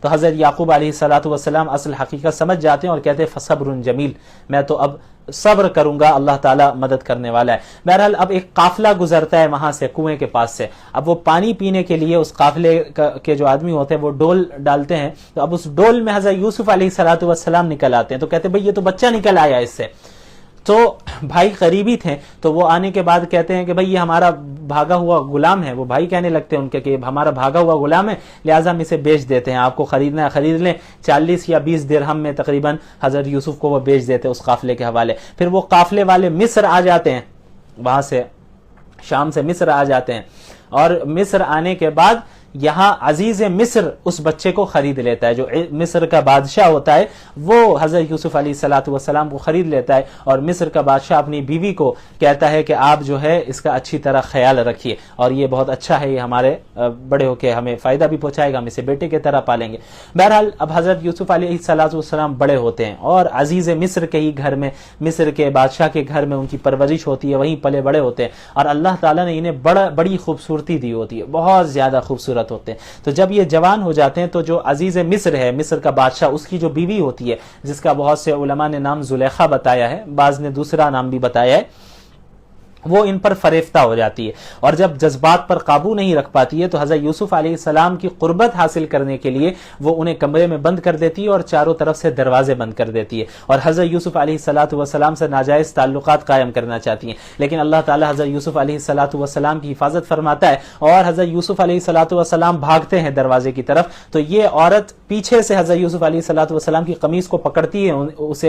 تو حضرت یعقوب علیہ الصلوۃ والسلام اصل حقیقت سمجھ جاتے ہیں اور کہتے ہیں فصبر جمیل، میں تو اب صبر کروں گا، اللہ تعالیٰ مدد کرنے والا ہے۔ بہرحال اب ایک قافلہ گزرتا ہے وہاں سے، کنویں کے پاس سے، اب وہ پانی پینے کے لیے اس قافلے کے جو آدمی ہوتے ہیں وہ ڈول ڈالتے ہیں، تو اب اس ڈول میں حضرت یوسف علیہ الصلوۃ والسلام نکل آتے ہیں، تو کہتے ہیں بھئی یہ تو بچہ نکل آیا اس سے۔ تو بھائی قریبی تھے، تو وہ آنے کے بعد کہتے ہیں کہ بھئی یہ ہمارا بھاگا ہوا غلام ہے، وہ بھائی کہنے لگتے ہیں ان کے کہ ہمارا بھاگا ہوا غلام ہے، لہٰذا ہم اسے بیچ دیتے ہیں، آپ کو خریدنا ہے خرید لیں۔ 40 یا 20 درہم میں تقریباً حضرت یوسف کو وہ بیچ دیتے اس قافلے کے حوالے۔ پھر وہ قافلے والے مصر آ جاتے ہیں، وہاں سے شام سے مصر آ جاتے ہیں، اور مصر آنے کے بعد یہاں عزیز مصر اس بچے کو خرید لیتا ہے، جو مصر کا بادشاہ ہوتا ہے وہ حضرت یوسف علیہ الصلوۃ والسلام کو خرید لیتا ہے، اور مصر کا بادشاہ اپنی بیوی کو کہتا ہے کہ آپ جو ہے اس کا اچھی طرح خیال رکھیے، اور یہ بہت اچھا ہے، یہ ہمارے بڑے ہو کے ہمیں فائدہ بھی پہنچائے گا، ہم اسے بیٹے کی طرح پالیں گے۔ بہرحال اب حضرت یوسف علیہ الصلوۃ والسلام بڑے ہوتے ہیں، اور عزیز مصر کے ہی گھر میں، مصر کے بادشاہ کے گھر میں ان کی پرورش ہوتی ہے، وہیں پلے بڑے ہوتے ہیں، اور اللہ تعالیٰ نے انہیں بڑی خوبصورتی دی ہوتی ہے، بہت زیادہ خوبصورت ہوتے ہیں۔ تو جب یہ جوان ہو جاتے ہیں تو جو عزیز مصر ہے، مصر کا بادشاہ، اس کی جو بیوی ہوتی ہے، جس کا بہت سے علماء نے نام زلیخا بتایا ہے، بعض نے دوسرا نام بھی بتایا ہے، وہ ان پر فریفتہ ہو جاتی ہے، اور جب جذبات پر قابو نہیں رکھ پاتی ہے تو حضرت یوسف علیہ السلام کی قربت حاصل کرنے کے لیے وہ انہیں کمرے میں بند کر دیتی ہے اور چاروں طرف سے دروازے بند کر دیتی ہے، اور حضرت یوسف علیہ الصلوۃ والسلام سے ناجائز تعلقات قائم کرنا چاہتی ہیں، لیکن اللہ تعالیٰ حضرت یوسف علیہ الصلوۃ والسلام کی حفاظت فرماتا ہے، اور حضرت یوسف علیہ الصلوۃ والسلام بھاگتے ہیں دروازے کی طرف، تو یہ عورت پیچھے سے حضرت یوسف علیہ الصلوۃ والسلام کی قمیص کو پکڑتی ہے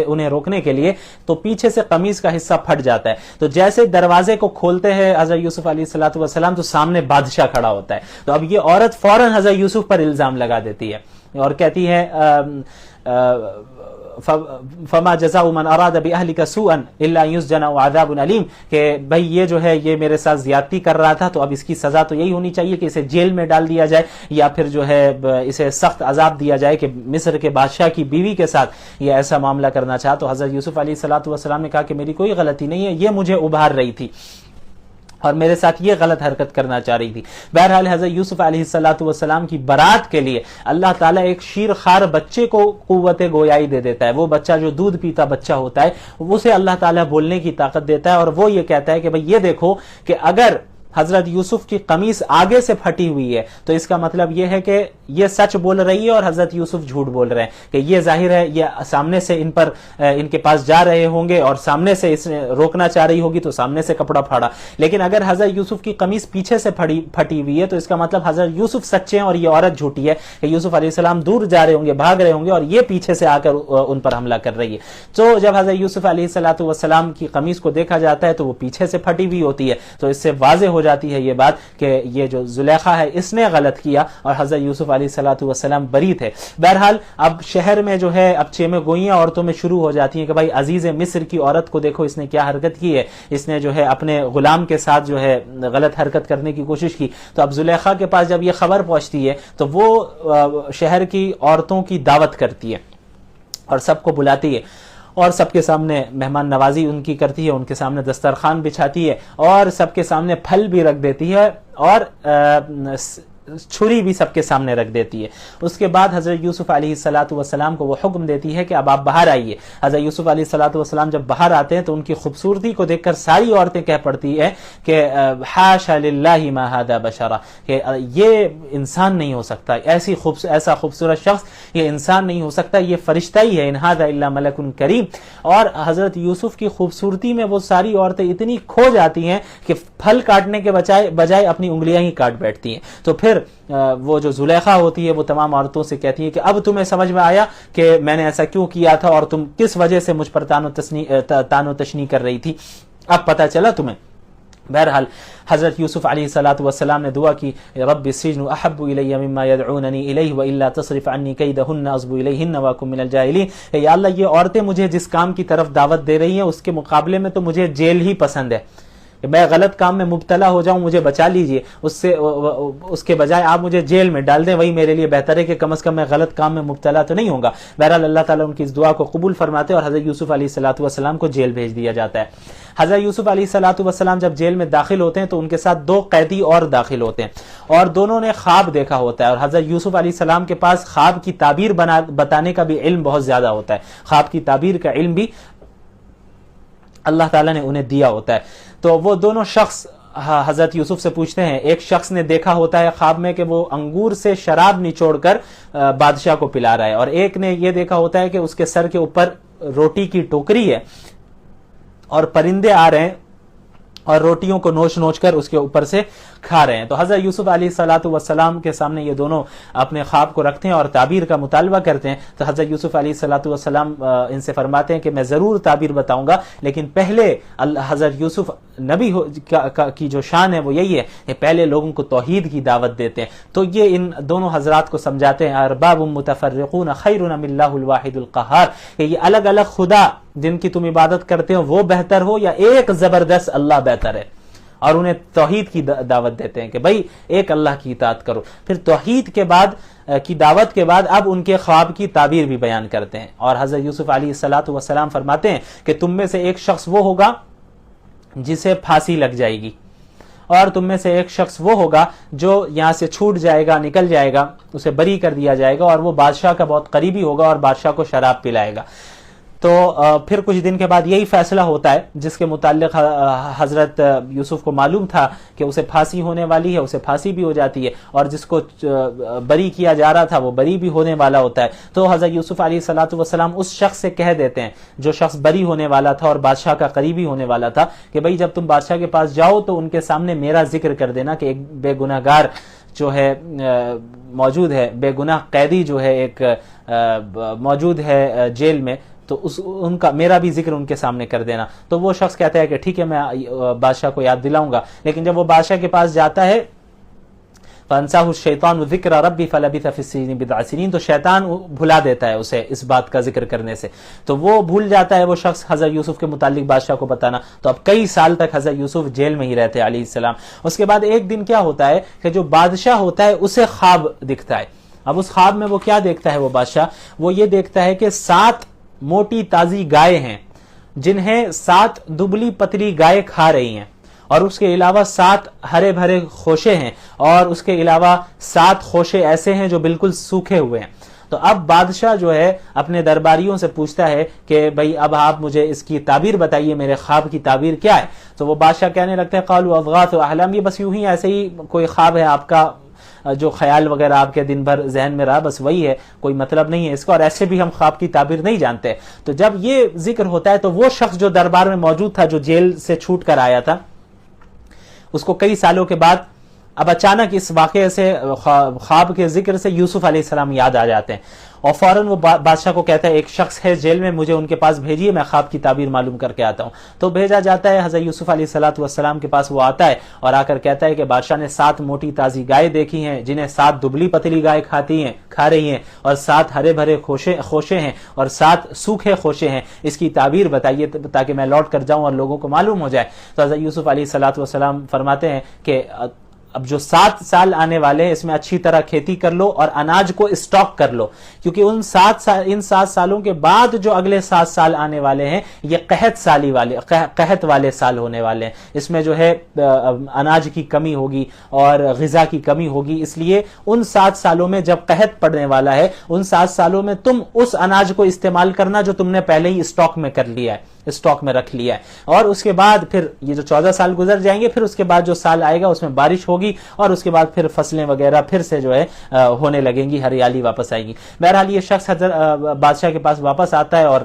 انہیں روکنے کے لیے، تو پیچھے سے قمیص کا حصہ پھٹ جاتا ہے، تو جیسے دروازے کو کھولتے ہیں حضرت یوسف علیہ الصلوۃ والسلام تو سامنے بادشاہ کھڑا ہوتا ہے، تو اب یہ عورت فوراً حضرت یوسف پر الزام لگا دیتی ہے اور کہتی ہے فما جزاء من اراد باهلك سوءا الا يسجن وعذاب الیم، کہ بھئی یہ جو ہے یہ میرے ساتھ زیادتی کر رہا تھا، تو اب اس کی سزا تو یہی ہونی چاہیے کہ اسے جیل میں ڈال دیا جائے، یا پھر جو ہے اسے سخت عذاب دیا جائے، کہ مصر کے بادشاہ کی بیوی کے ساتھ یہ ایسا معاملہ کرنا چاہا۔ تو حضرت یوسف علیہ الصلوۃ والسلام نے کہا کہ میری کوئی غلطی نہیں ہے، یہ مجھے ابھار رہی تھی اور میرے ساتھ یہ غلط حرکت کرنا چاہ رہی تھی۔ بہرحال حضرت یوسف علیہ الصلوۃ والسلام کی برات کے لیے اللہ تعالیٰ ایک شیر خوار بچے کو قوت گویائی دے دیتا ہے، وہ بچہ جو دودھ پیتا بچہ ہوتا ہے اسے اللہ تعالیٰ بولنے کی طاقت دیتا ہے، اور وہ یہ کہتا ہے کہ بھئی یہ دیکھو کہ اگر حضرت یوسف کی قمیص آگے سے پھٹی ہوئی ہے تو اس کا مطلب یہ ہے کہ یہ سچ بول رہی ہے اور حضرت یوسف جھوٹ بول رہے ہیں، کہ یہ ظاہر ہے یہ سامنے سے ان کے پاس جا رہے ہوں گے اور سامنے سے اس نے روکنا چاہ رہی ہوگی تو سامنے سے کپڑا پھاڑا، لیکن اگر حضرت یوسف کی قمیص پیچھے سے پھٹی ہوئی ہے تو اس کا مطلب حضرت یوسف سچے ہیں اور یہ عورت جھوٹی ہے، کہ یوسف علیہ السلام دور جا رہے ہوں گے، بھاگ رہے ہوں گے، اور یہ پیچھے سے آ کر ان پر حملہ کر رہی ہے۔ تو جب حضرت یوسف علیہ الصلوۃ والسلام کی قمیص کو دیکھا جاتا ہے تو وہ پیچھے سے پھٹی ہوئی ہوتی ہے، تو اس سے واضح ہو جاتی ہے یہ بات کہ یہ جو زلیخا ہے اس نے غلط کیا اور حضرت یوسف علیہ الصلوۃ والسلام بری تھے۔ بہرحال اب شہر میں جو ہے اب چیمے گوئیاں عورتوں میں شروع ہو جاتی ہیں کہ بھائی عزیز مصر کی عورت کو دیکھو، اس نے کیا حرکت کی ہے، اس نے جو ہے اپنے غلام کے ساتھ جو ہے غلط حرکت کرنے کی کوشش کی۔ تو اب زلیخا کے پاس جب یہ خبر پہنچتی ہے تو وہ شہر کی عورتوں کی دعوت کرتی ہے اور سب کو بلاتی ہے، اور سب کے سامنے مہمان نوازی ان کی کرتی ہے، ان کے سامنے دسترخوان بچھاتی ہے اور سب کے سامنے پھل بھی رکھ دیتی ہے اور چھری بھی سب کے سامنے رکھ دیتی ہے۔ اس کے بعد حضرت یوسف علیہ الصلوۃ والسلام کو وہ حکم دیتی ہے کہ اب آپ باہر آئیے۔ حضرت یوسف علیہ الصلوۃ والسلام جب باہر آتے ہیں تو ان کی خوبصورتی کو دیکھ کر ساری عورتیں کہہ پڑتی ہے کہ حاشا للہ ما ھذا بشرا، کہ یہ انسان نہیں ہو سکتا، ایسا خوبصورت شخص یہ انسان نہیں ہو سکتا، یہ فرشتہ ہی ہے، ان ھذا الا ملک کریم۔ اور حضرت یوسف کی خوبصورتی میں وہ ساری عورتیں اتنی کھو جاتی ہیں کہ پھل کاٹنے کے بجائے اپنی انگلیاں ہی کاٹ بیٹھتی ہیں۔ تو پھر وہ جو زلیخا ہوتی ہے وہ تمام عورتوں سے کہتی ہے کہ اب تمہیں سمجھ میں آیا کہ میں نے ایسا کیوں کیا تھا اور تم کس وجہ سے مجھ پر تان و تشنی کر رہی تھی، اب پتہ چلا تمہیں۔ بہرحال حضرت یوسف علیہ الصلوۃ والسلام نے دعا کی، رب السجن احب الی مما یدعوننی الیہ والا تصرف عنی کیدہن اصب الیہن واکن من الجاہلین، یا اللہ یہ عورتیں مجھے جس کام کی طرف دعوت دے رہی ہیں اس کے مقابلے میں تو مجھے جیل ہی پسند ہے، کہ میں غلط کام میں مبتلا ہو جاؤں, مجھے بچا لیجئے, اس کے بجائے آپ مجھے جیل میں ڈال دیں, وہی میرے لیے بہتر ہے کہ کم از کم میں غلط کام میں مبتلا تو نہیں ہوں گا. بہرحال اللہ تعالیٰ ان کی اس دعا کو قبول فرماتے اور حضرت یوسف علیہ الصلوۃ والسلام کو جیل بھیج دیا جاتا ہے. حضرت یوسف علیہ الصلوۃ والسلام جب جیل میں داخل ہوتے ہیں تو ان کے ساتھ 2 قیدی اور داخل ہوتے ہیں, اور دونوں نے خواب دیکھا ہوتا ہے, اور حضرت یوسف علیہ السلام کے پاس خواب کی تعبیر بتانے کا بھی علم بہت زیادہ ہوتا ہے, خواب کی تعبیر کا علم بھی اللہ تعالیٰ نے انہیں دیا ہوتا ہے. تو وہ دونوں شخص حضرت یوسف سے پوچھتے ہیں, ایک شخص نے دیکھا ہوتا ہے خواب میں کہ وہ انگور سے شراب نچوڑ کر بادشاہ کو پلا رہا ہے, اور ایک نے یہ دیکھا ہوتا ہے کہ اس کے سر کے اوپر روٹی کی ٹوکری ہے اور پرندے آ رہے ہیں اور روٹیوں کو نوچ نوچ کر اس کے اوپر سے کھا رہے ہیں. تو حضرت یوسف علیہ الصلوۃ والسلام کے سامنے یہ دونوں اپنے خواب کو رکھتے ہیں اور تعبیر کا مطالبہ کرتے ہیں. تو حضرت یوسف علیہ الصلوۃ والسلام ان سے فرماتے ہیں کہ میں ضرور تعبیر بتاؤں گا, لیکن پہلے حضرت یوسف نبی کی جو شان ہے وہ یہی ہے کہ پہلے لوگوں کو توحید کی دعوت دیتے ہیں. تو یہ ان دونوں حضرات کو سمجھاتے ہیں, ارباب متفرقون خیر ام اللہ الواحد القہار, کہ یہ الگ الگ خدا جن کی تم عبادت کرتے ہو وہ بہتر ہو یا ایک زبردست اللہ بہتر ہے, اور انہیں توحید کی دعوت دیتے ہیں کہ بھائی ایک اللہ کی اطاعت کرو. پھر توحید کے بعد کی دعوت کے بعد اب ان کے خواب کی تعبیر بھی بیان کرتے ہیں, اور حضرت یوسف علیہ الصلوۃ والسلام فرماتے ہیں کہ تم میں سے ایک شخص وہ ہوگا جسے پھانسی لگ جائے گی, اور تم میں سے ایک شخص وہ ہوگا جو یہاں سے چھوٹ جائے گا, نکل جائے گا, اسے بری کر دیا جائے گا, اور وہ بادشاہ کا بہت قریبی ہوگا اور بادشاہ کو شراب پلائے گا. تو پھر کچھ دن کے بعد یہی فیصلہ ہوتا ہے جس کے متعلق حضرت یوسف کو معلوم تھا کہ اسے پھانسی ہونے والی ہے, اسے پھانسی بھی ہو جاتی ہے, اور جس کو بری کیا جا رہا تھا وہ بری بھی ہونے والا ہوتا ہے. تو حضرت یوسف علیہ الصلوۃ والسلام اس شخص سے کہہ دیتے ہیں جو شخص بری ہونے والا تھا اور بادشاہ کا قریبی ہونے والا تھا کہ بھائی جب تم بادشاہ کے پاس جاؤ تو ان کے سامنے میرا ذکر کر دینا کہ ایک بے گناہ گار جو ہے موجود ہے, بے گناہ قیدی جو ہے ایک موجود ہے جیل میں, تو ان کا میرا بھی ذکر ان کے سامنے کر دینا. تو وہ شخص کہتا ہے کہ ٹھیک ہے میں بادشاہ کو یاد دلاؤں گا. لیکن جب وہ بادشاہ کے پاس جاتا ہے فَأَنْسَاهُ الشَّيْطَانُ ذِكْرَ رَبِّهِ فَلَبِثَ فِي السِّجْنِ بِضْعَ سِنِينَ, تو شیطان بھلا دیتا ہے اسے اس بات کا ذکر کرنے سے, تو وہ بھول جاتا ہے وہ شخص حضرت یوسف کے متعلق بادشاہ کو بتانا. تو اب کئی سال تک حضرت یوسف جیل میں ہی رہتے علیہ السلام. اس کے بعد ایک دن کیا ہوتا ہے کہ جو بادشاہ ہوتا ہے اسے خواب دکھتا ہے. اب اس خواب میں وہ کیا دیکھتا ہے وہ بادشاہ, وہ یہ دیکھتا ہے کہ 7 موٹی تازی گائے ہیں جنہیں 7 دبلی پتلی گائے کھا رہی ہیں, اور اس کے علاوہ 7 ہرے بھرے خوشے ہیں, اور اس کے علاوہ 7 خوشے ایسے ہیں جو بالکل سوکھے ہوئے ہیں. تو اب بادشاہ جو ہے اپنے درباریوں سے پوچھتا ہے کہ بھئی اب آپ مجھے اس کی تعبیر بتائیے, میرے خواب کی تعبیر کیا ہے. تو وہ بادشاہ کہنے لگتے ہیں قالوا اضغاث احلام, یہ بس یوں ہی ایسے ہی کوئی خواب ہے آپ کا, جو خیال وغیرہ آپ کے دن بھر ذہن میں رہا بس وہی ہے, کوئی مطلب نہیں ہے اس کا, اور ایسے بھی ہم خواب کی تعبیر نہیں جانتے. تو جب یہ ذکر ہوتا ہے تو وہ شخص جو دربار میں موجود تھا, جو جیل سے چھوٹ کر آیا تھا, اس کو کئی سالوں کے بعد اب اچانک اس واقعے سے, خواب کے ذکر سے یوسف علیہ السلام یاد آ جاتے ہیں, اور فوراً وہ بادشاہ کو کہتا ہے ایک شخص ہے جیل میں, مجھے ان کے پاس بھیجیے, میں خواب کی تعبیر معلوم کر کے آتا ہوں. تو بھیجا جاتا ہے, حضرت یوسف علیہ الصلوۃ والسلام کے پاس وہ آتا ہے اور آ کر کہتا ہے کہ بادشاہ نے 7 موٹی تازی گائے دیکھی ہیں جنہیں 7 دبلی پتلی گائے کھا رہی ہیں, اور 7 ہرے بھرے خوشے ہیں, اور 7 سوکھے خوشے ہیں, اس کی تعبیر بتائیے تاکہ میں لوٹ کر جاؤں اور لوگوں کو معلوم ہو جائے. تو حضرت یوسف علیہ الصلوۃ والسلام فرماتے ہیں کہ اب جو 7 سال آنے والے ہیں اس میں اچھی طرح کھیتی کر لو اور اناج کو اسٹاک کر لو, کیونکہ ان 7 سالوں کے بعد جو اگلے 7 سال آنے والے ہیں یہ قحط والے سال ہونے والے ہیں. اس میں جو ہے اناج کی کمی ہوگی اور غذا کی کمی ہوگی, اس لیے ان 7 سالوں میں جب قحط پڑنے والا ہے ان 7 سالوں میں تم اس اناج کو استعمال کرنا جو تم نے پہلے ہی اسٹاک میں کر لیا ہے, اسٹاک میں رکھ لیا ہے. اور اس کے بعد پھر یہ جو 14 سال گزر جائیں گے, پھر اس کے بعد جو سال آئے گا اس میں بارش ہوگی, اور اس کے بعد پھر فصلیں وغیرہ پھر سے جو ہے ہونے لگیں گی, ہریالی واپس آئے گی. بہرحال یہ شخص بادشاہ کے پاس واپس آتا ہے اور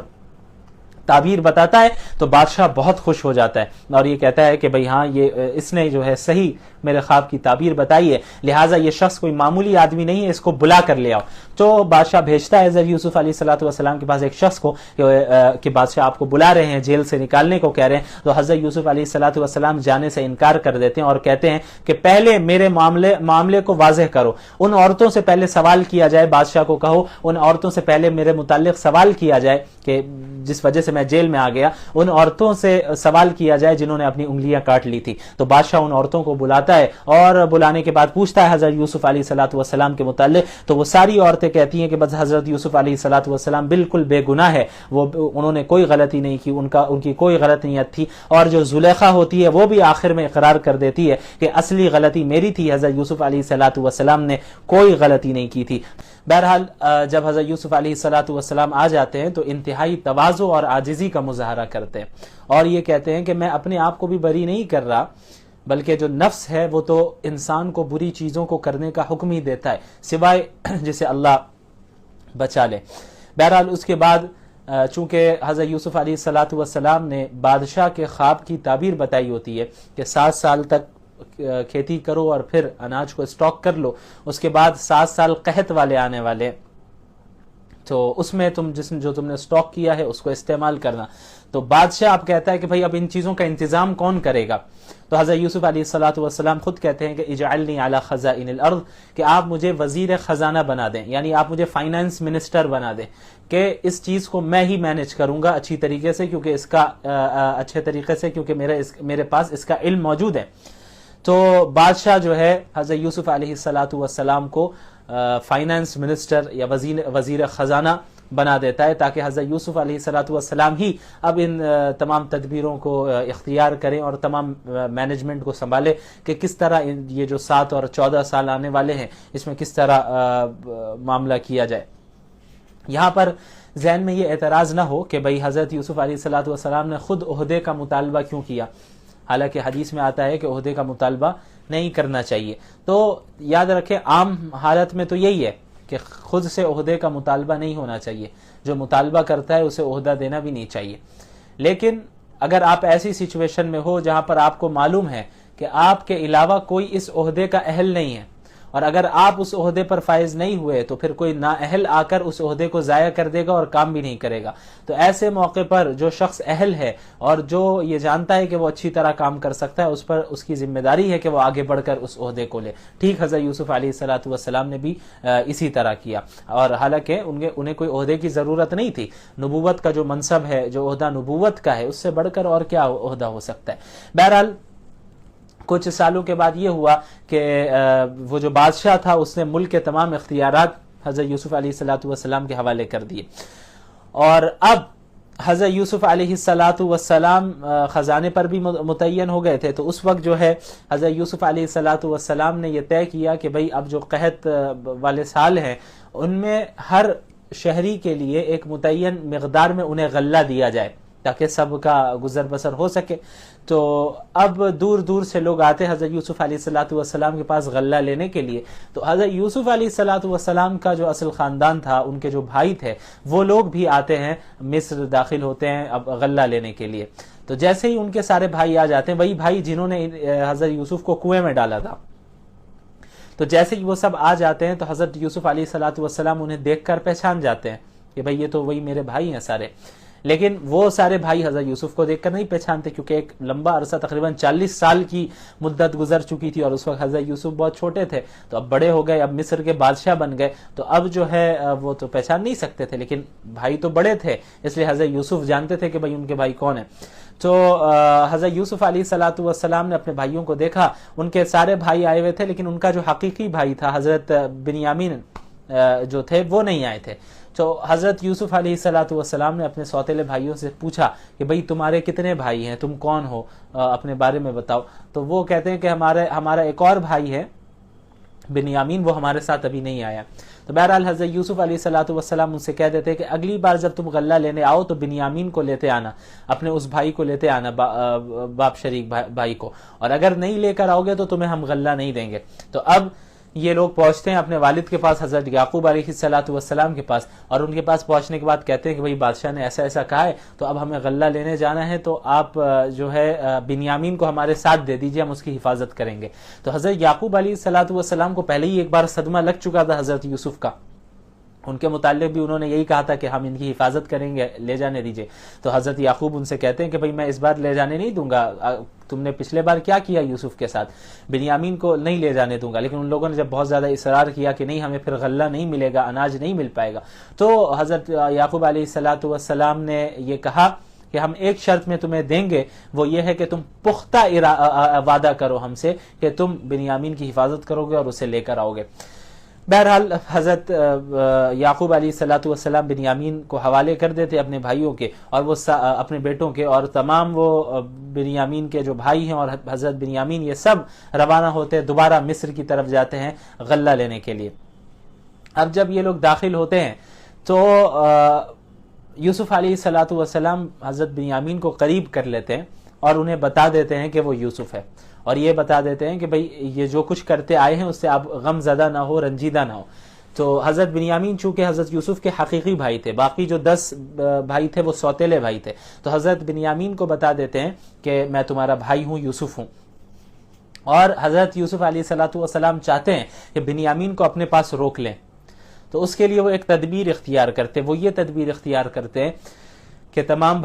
تعبیر بتاتا ہے, تو بادشاہ بہت خوش ہو جاتا ہے اور یہ کہتا ہے کہ بھئی ہاں یہ اس نے جو ہے صحیح میرے خواب کی تعبیر بتائی ہے, لہٰذا یہ شخص کوئی معمولی آدمی نہیں ہے, اس کو بلا کر لے آؤ. تو بادشاہ بھیجتا ہے حضرت یوسف علیہ الصلوۃ والسلام کے پاس ایک شخص کو کہ بادشاہ آپ کو بلا رہے ہیں, جیل سے نکالنے کو کہہ رہے ہیں. تو حضرت یوسف علیہ الصلوۃ والسلام جانے سے انکار کر دیتے ہیں اور کہتے ہیں کہ پہلے میرے معاملے کو واضح کرو, ان عورتوں سے پہلے سوال کیا جائے, بادشاہ کو کہو ان عورتوں سے پہلے میرے متعلق سوال کیا جائے کہ جس وجہ سے میں جیل میں آ گیا، ان عورتوں سے سوال کیا جائے جنہوں نے اپنی انگلیاں کاٹ لی تھی. تو بادشاہ ان عورتوں کو بلاتا ہے اور بلانے کے بعد پوچھتا ہے حضرت یوسف علیہ الصلوۃ والسلام کے متعلق. تو وہ ساری عورتیں کہتی ہیں کہ بس حضرت یوسف علیہ الصلوۃ والسلام بالکل بے گناہ ہے، انہوں نے کوئی غلطی نہیں کی، ان کی کوئی غلط نیت تھی. اور جو زلیخا ہوتی ہے وہ بھی آخر میں اقرار کر دیتی ہے کہ اصلی غلطی میری تھی، حضرت یوسف علیہ الصلوۃ والسلام نے کوئی غلطی نہیں کی تھی. بہرحال جب حضرت یوسف علیہ الصلوۃ والسلام آ جاتے ہیں تو انتہائی تواضع اور عاجزی کا مظاہرہ کرتے ہیں اور یہ کہتے ہیں کہ میں اپنے آپ کو بھی بری نہیں کر رہا، بلکہ جو نفس ہے وہ تو انسان کو بری چیزوں کو کرنے کا حکم ہی دیتا ہے سوائے جسے اللہ بچا لے. بہرحال اس کے بعد چونکہ حضرت یوسف علیہ الصلوۃ والسلام نے بادشاہ کے خواب کی تعبیر بتائی ہوتی ہے کہ 7 سال تک کھیتی کرو اور پھر اناج کو اسٹاک کر لو، اس کے بعد 7 سال قحط والے آنے والے، تو اس میں جو تم نے اسٹاک کیا ہے اس کو استعمال کرنا. تو بادشاہ اب کہتا ہے کہ بھئی اب ان چیزوں کا انتظام کون کرے گا؟ تو حضرت یوسف علیہ الصلوۃ والسلام خود کہتے ہیں کہ اجعلنی علی خزائن الارض، کہ آپ مجھے وزیر خزانہ بنا دیں، یعنی آپ مجھے فائنانس منسٹر بنا دیں کہ اس چیز کو میں ہی مینج کروں گا اچھی طریقے سے، کیونکہ میرے پاس اس کا علم موجود ہے. تو بادشاہ جو ہے حضرت یوسف علیہ الصلوۃ والسلام کو فائنانس منسٹر یا وزیر خزانہ بنا دیتا ہے تاکہ حضرت یوسف علیہ الصلوۃ والسلام ہی اب ان تمام تدبیروں کو اختیار کریں اور تمام مینجمنٹ کو سنبھالے کہ کس طرح یہ جو 7 اور 14 سال آنے والے ہیں اس میں کس طرح معاملہ کیا جائے. یہاں پر ذہن میں یہ اعتراض نہ ہو کہ بھئی حضرت یوسف علیہ الصلوۃ والسلام نے خود عہدے کا مطالبہ کیوں کیا، حالانکہ حدیث میں آتا ہے کہ عہدے کا مطالبہ نہیں کرنا چاہیے. تو یاد رکھیں عام حالت میں تو یہی ہے کہ خود سے عہدے کا مطالبہ نہیں ہونا چاہیے، جو مطالبہ کرتا ہے اسے عہدہ دینا بھی نہیں چاہیے. لیکن اگر آپ ایسی سچویشن میں ہو جہاں پر آپ کو معلوم ہے کہ آپ کے علاوہ کوئی اس عہدے کا اہل نہیں ہے، اور اگر آپ اس عہدے پر فائز نہیں ہوئے تو پھر کوئی نااہل آ کر اس عہدے کو ضائع کر دے گا اور کام بھی نہیں کرے گا. تو ایسے موقع پر جو شخص اہل ہے اور جو یہ جانتا ہے کہ وہ اچھی طرح کام کر سکتا ہے، اس پر اس کی ذمہ داری ہے کہ وہ آگے بڑھ کر اس عہدے کو لے. ٹھیک حضرت یوسف علیہ الصلوۃ والسلام نے بھی اسی طرح کیا، اور حالانکہ انہیں کوئی عہدے کی ضرورت نہیں تھی. نبوت کا جو منصب ہے، جو عہدہ نبوت کا ہے، اس سے بڑھ کر اور کیا عہدہ ہو سکتا ہے. بہرحال کچھ سالوں کے بعد یہ ہوا کہ وہ جو بادشاہ تھا اس نے ملک کے تمام اختیارات حضرت یوسف علیہ الصلوۃ والسلام کے حوالے کر دیے، اور اب حضرت یوسف علیہ الصلوۃ والسلام خزانے پر بھی متعین ہو گئے تھے. تو اس وقت جو ہے حضرت یوسف علیہ الصلوۃ والسلام نے یہ طے کیا کہ بھئی اب جو قحط والے سال ہیں ان میں ہر شہری کے لیے ایک متعین مقدار میں انہیں غلہ دیا جائے تاکہ سب کا گزر بسر ہو سکے. تو اب دور دور سے لوگ آتے حضرت یوسف علیہ الصلوۃ والسلام کے پاس غلہ لینے کے لیے. تو حضرت یوسف علیہ الصلوۃ والسلام کا جو اصل خاندان تھا، ان کے جو بھائی تھے، وہ لوگ بھی آتے ہیں مصر، داخل ہوتے ہیں اب غلہ لینے کے لیے. تو جیسے ہی ان کے سارے بھائی آ جاتے ہیں، وہی بھائی جنہوں نے حضرت یوسف کو کنویں میں ڈالا تھا، تو جیسے ہی وہ سب آ جاتے ہیں تو حضرت یوسف علیہ الصلوۃ والسلام انہیں دیکھ کر پہچان جاتے ہیں کہ بھئی یہ تو وہی میرے بھائی ہیں سارے. لیکن وہ سارے بھائی حضرت یوسف کو دیکھ کر نہیں پہچانتے، کیونکہ ایک لمبا عرصہ تقریباً 40 سال کی مدت گزر چکی تھی اور اس وقت حضرت یوسف بہت چھوٹے تھے. تو اب بڑے ہو گئے، اب مصر کے بادشاہ بن گئے، تو اب جو ہے وہ تو پہچان نہیں سکتے تھے، لیکن بھائی تو بڑے تھے، اس لیے حضرت یوسف جانتے تھے کہ بھائی ان کے بھائی کون ہیں. تو حضرت یوسف علیہ الصلوۃ والسلام نے اپنے بھائیوں کو دیکھا، ان کے سارے بھائی آئے ہوئے تھے، لیکن ان کا جو حقیقی بھائی تھا حضرت بنیامین جو تھے وہ نہیں آئے تھے. تو حضرت یوسف علیہ الصلوۃ والسلام نے اپنے سوتیلے بھائیوں سے پوچھا کہ بھئی تمہارے کتنے بھائی ہیں، تم کون ہو، اپنے بارے میں بتاؤ. تو وہ کہتے ہیں کہ ہمارا ایک اور بھائی ہے بنیامین، وہ ہمارے ساتھ ابھی نہیں آیا. تو بہرحال حضرت یوسف علیہ الصلوۃ والسلام ان سے کہہ دیتے کہ اگلی بار جب تم غلہ لینے آؤ تو بنیامین کو لیتے آنا، اپنے اس بھائی کو لیتے آنا، باپ شریک بھائی کو، اور اگر نہیں لے کر آؤ گے تو تمہیں ہم غلہ نہیں دیں گے. تو اب یہ لوگ پہنچتے ہیں اپنے والد کے پاس، حضرت یعقوب علیہ الصلوۃ والسلام کے پاس، اور ان کے پاس پہنچنے کے بعد کہتے ہیں کہ بھئی بادشاہ نے ایسا ایسا کہا ہے، تو اب ہمیں غلہ لینے جانا ہے، تو آپ جو ہے بنیامین کو ہمارے ساتھ دے دیجیے، ہم اس کی حفاظت کریں گے. تو حضرت یعقوب علیہ الصلوۃ والسلام کو پہلے ہی ایک بار صدمہ لگ چکا تھا حضرت یوسف کا، ان کے متعلق بھی انہوں نے یہی کہا تھا کہ ہم ان کی حفاظت کریں گے، لے جانے دیجئے. تو حضرت یعقوب ان سے کہتے ہیں کہ بھئی میں اس بار لے جانے نہیں دوں گا، تم نے پچھلے بار کیا کیا یوسف کے ساتھ، بنیامین کو نہیں لے جانے دوں گا. لیکن ان لوگوں نے جب بہت زیادہ اصرار کیا کہ نہیں ہمیں پھر غلہ نہیں ملے گا، اناج نہیں مل پائے گا، تو حضرت یعقوب علیہ السلام نے یہ کہا کہ ہم ایک شرط میں تمہیں دیں گے، وہ یہ ہے کہ تم پختہ وعدہ کرو ہم سے کہ تم بنیامین کی حفاظت کرو گے اور اسے لے کر آؤ گے. بہرحال حضرت یعقوب علیہ السلام بنیامین کو حوالے کر دیتے اپنے بھائیوں کے اور وہ اپنے بیٹوں کے، اور تمام وہ بنیامین کے جو بھائی ہیں اور حضرت بنیامین یہ سب روانہ ہوتے دوبارہ مصر کی طرف جاتے ہیں غلہ لینے کے لیے. اب جب یہ لوگ داخل ہوتے ہیں تو یوسف علیہ السلام حضرت بنیامین کو قریب کر لیتے ہیں اور انہیں بتا دیتے ہیں کہ وہ یوسف ہے، اور یہ بتا دیتے ہیں کہ بھئی یہ جو کچھ کرتے آئے ہیں اس سے آپ غم زدہ نہ ہو، رنجیدہ نہ ہو. تو حضرت بنیامین چونکہ حضرت یوسف کے حقیقی بھائی تھے، باقی جو 10 بھائی تھے وہ سوتیلے بھائی تھے، تو حضرت بنیامین کو بتا دیتے ہیں کہ میں تمہارا بھائی ہوں، یوسف ہوں. اور حضرت یوسف علیہ السلام چاہتے ہیں کہ بنیامین کو اپنے پاس روک لیں. تو اس کے لیے وہ ایک تدبیر اختیار کرتے، وہ یہ تدبیر اختیار کرتے کہ تمام